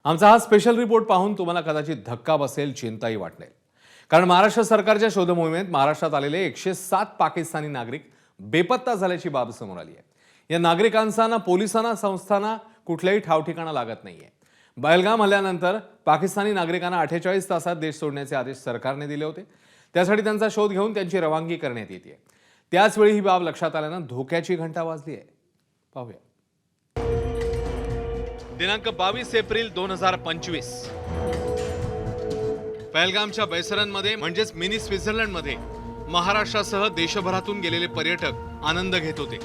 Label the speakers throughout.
Speaker 1: आमचा हा special report पाहून तुम्हाला कदाचित धक्का बसेल, चिंताही वाटेल। कारण महाराष्ट्र सरकारच्या शोध मोहिमेत महाराष्ट्रात आलेले 107 पाकिस्तानी नागरिक बेपत्ता झाल्याची बाब समोर आली आहे। या नागरिकांचा ना पोलिसांना संस्थांना कुठल्याही ठावठिकाणा लागत नाहीये। बहलगाम हल्ल्यानंतर पाकिस्तानी नागरिकांना 48 तासात देश सोडण्याचे आदेश सरकारने दिले होते। त्यासाठी त्यांचा शोध घेऊन त्यांची रवानगी करण्यात येते। त्याच वेळी ही बाब लक्षात आल्यानं धोक्याची घंटा वाजली आहे। पाहूया। दिनांक 22 एप्रिल 2025 पहलगामच्या बैसरनमध्ये म्हणजेच मिनी स्वित्झर्लंडमध्ये महाराष्ट्रासह देशभरातून गेलेले पर्यटक आनंद घेत होते।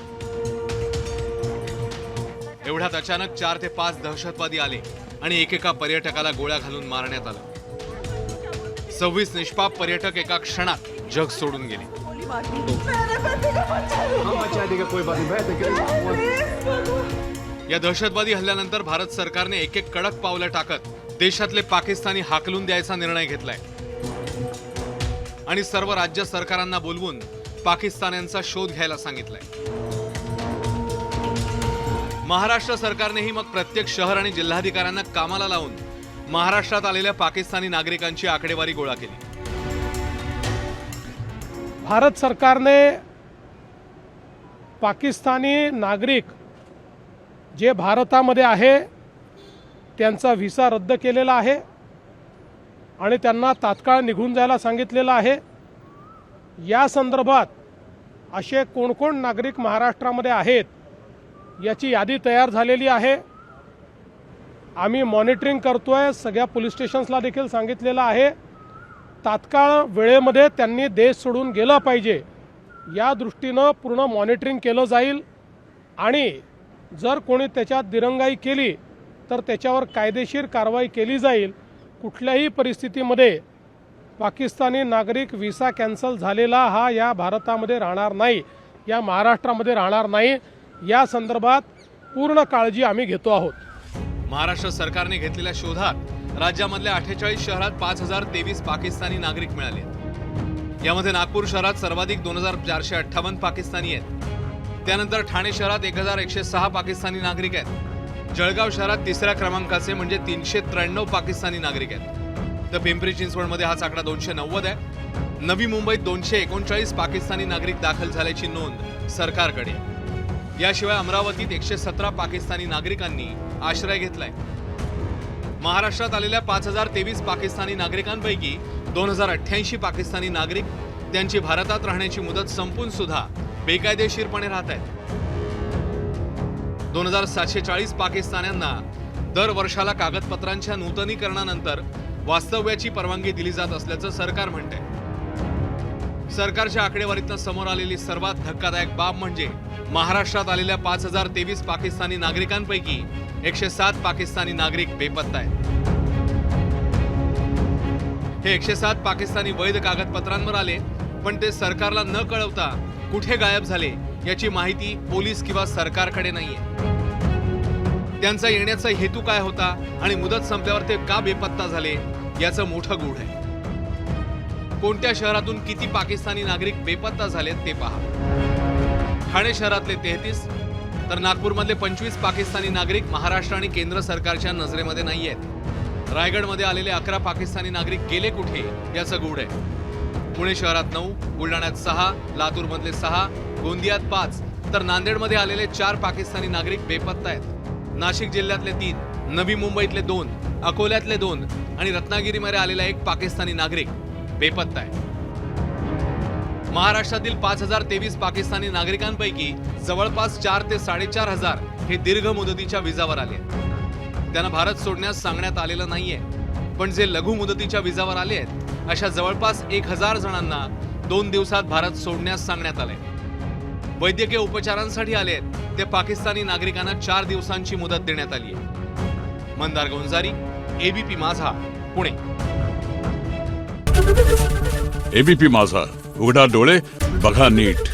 Speaker 1: एवढ्यात अचानक 4 ते 5 दहशतवादी आले आणि एकेका पर्यटकाला गोळ्या घालून मारण्यात आलं। 26 निष्पाप पर्यटक एका क्षणात जग सोडून गेले। या दहशतवादी हल्ल्यानंतर भारत सरकारने एक कडक पावलं टाकत देशातले पाकिस्तानी हाकलून द्यायचा निर्णय घेतलाय आणि सर्व राज्य सरकारांना बोलवून पाकिस्तान्यांचा शोध घ्यायला सांगितलाय। महाराष्ट्र सरकारनेही मग प्रत्येक शहर आणि जिल्हाधिकाऱ्यांना कामाला लावून महाराष्ट्रात आलेल्या पाकिस्तानी नागरिकांची आकडेवारी गोळा केली।
Speaker 2: भारत सरकारने पाकिस्तानी नागरिक जे भारतामध्ये आहे त्यांचा व्हिसा रद्द केलेला आहे आणि त्यांना तात्काळ निघून जायला सांगितलेलं आहे। या संदर्भात असे कोण नागरिक महाराष्ट्रामध्ये आहेत याची यादी तयार झालेली आहे। आम्ही मॉनिटरिंग करतोय, सगळ्या पोलीस स्टेशन्सला देखील सांगितलेलं आहे। तात्काळ वेळेमध्ये त्यांनी देश सोडून गेलं पाहिजे या दृष्टीनं पूर्ण मॉनिटरिंग केलं जाईल आणि जर कोणी त्याच्यात दिरंगाई केली तर त्याच्यावर कायदेशीर कारवाई केली जाईल। कुठल्याही परिस्थितीमध्ये पाकिस्तानी नागरिक व्हिसा कॅन्सल झालेला हा या भारतामध्ये राहणार नाही, या महाराष्ट्रामध्ये राहणार नाही। या संदर्भात पूर्ण काळजी आम्ही घेतो आहोत।
Speaker 1: महाराष्ट्र सरकारने घेतलेल्या शोधात राज्यामधल्या 48 शहरात 5023 पाकिस्तानी नागरिक मिळाले। यामध्ये नागपूर शहरात सर्वाधिक 2458 पाकिस्तानी आहेत। त्यानंतर ठाणे शहरात 1106 पाकिस्तानी नागरिक आहेत। जळगाव शहरात तिसऱ्या क्रमांकाचे म्हणजे 393 पाकिस्तानी नागरिक आहेत। तर पिंपरी चिंचवडमध्ये हाच आकडा 290 आहे। नवी मुंबईत 239 पाकिस्तानी नागरिक दाखल झाल्याची नोंद सरकारकडे। याशिवाय अमरावतीत 117 पाकिस्तानी नागरिकांनी आश्रय घेतलाय। महाराष्ट्रात आलेल्या 5023 पाकिस्तानी नागरिकांपैकी 2088 पाकिस्तानी नागरिक त्यांची भारतात राहण्याची मुदत संपून सुद्धा बेकायदेशीरपणे राहत आहेत। 2740 पाकिस्तान्यांना दर वर्षाला कागदपत्रांच्या नूतनीकरणानंतर वास्तव्याची परवानगी दिली जात असल्याचं सरकार म्हणतंय। सरकारच्या आकडेवारीतनं समोर आलेली सर्वात धक्कादायक बाब म्हणजे महाराष्ट्रात आलेल्या 5023 पाकिस्तानी नागरिकांपैकी 107 पाकिस्तानी नागरिक बेपत्ता आहेत। हे 107 पाकिस्तानी वैध कागदपत्रांवर आले, पण ते सरकारला न कळवता कुठे गायब झाले याची माहिती पोलीस किंवा सरकारकडे नाहीये। त्यांचा येण्याचा हेतू काय होता आणि मुदत संपल्यावर ते का बेपत्ता झाले याचं मोठं गूढ आहे। कोणत्या शहरातून किती पाकिस्तानी नागरिक बेपत्ता झालेत ते पहा। ठाणे शहरातले 33 तर नागपूरमधले 25 पाकिस्तानी नागरिक महाराष्ट्र आणि केंद्र सरकारच्या नजरेमध्ये नाहीयेत। रायगडमध्ये आलेले 11 पाकिस्तानी नागरिक गेले कुठे याचं गूढ आहे। पुणे शहरात 9, बुलढाण्यात 6, लातूरमधले 6, गोंदियात 5 तर नांदेडमध्ये आलेले 4 पाकिस्तानी नागरिक बेपत्ता आहेत। नाशिक जिल्ह्यातले 3, नवी मुंबईतले 2, अकोल्यातले 2 आणि रत्नागिरीमध्ये आलेला 1 पाकिस्तानी नागरिक बेपत्ता आहे। महाराष्ट्रातील 5023 पाकिस्तानी नागरिकांपैकी जवळपास 4 ते 4,500 हे दीर्घ मुदतीच्या विजावर आले। त्यांना भारत सोडण्यास सांगण्यात आलेलं नाहीये, पण जे लघु मुदतीच्या विजावर आले आहेत अशा जवळपास 1000 जणांना 2 दिवसात भारत सोडण्यास सांगण्यात आले। वैद्यकीय उपचारांसाठी आले आहेत ते पाकिस्तानी नागरिकांना 4 दिवसांची मुदत देण्यात आली आहे। मंदार गोंजारी, एबीपी माझा, पुणे।
Speaker 3: एबीपी माझा, उघडा डोळे बघा नीट।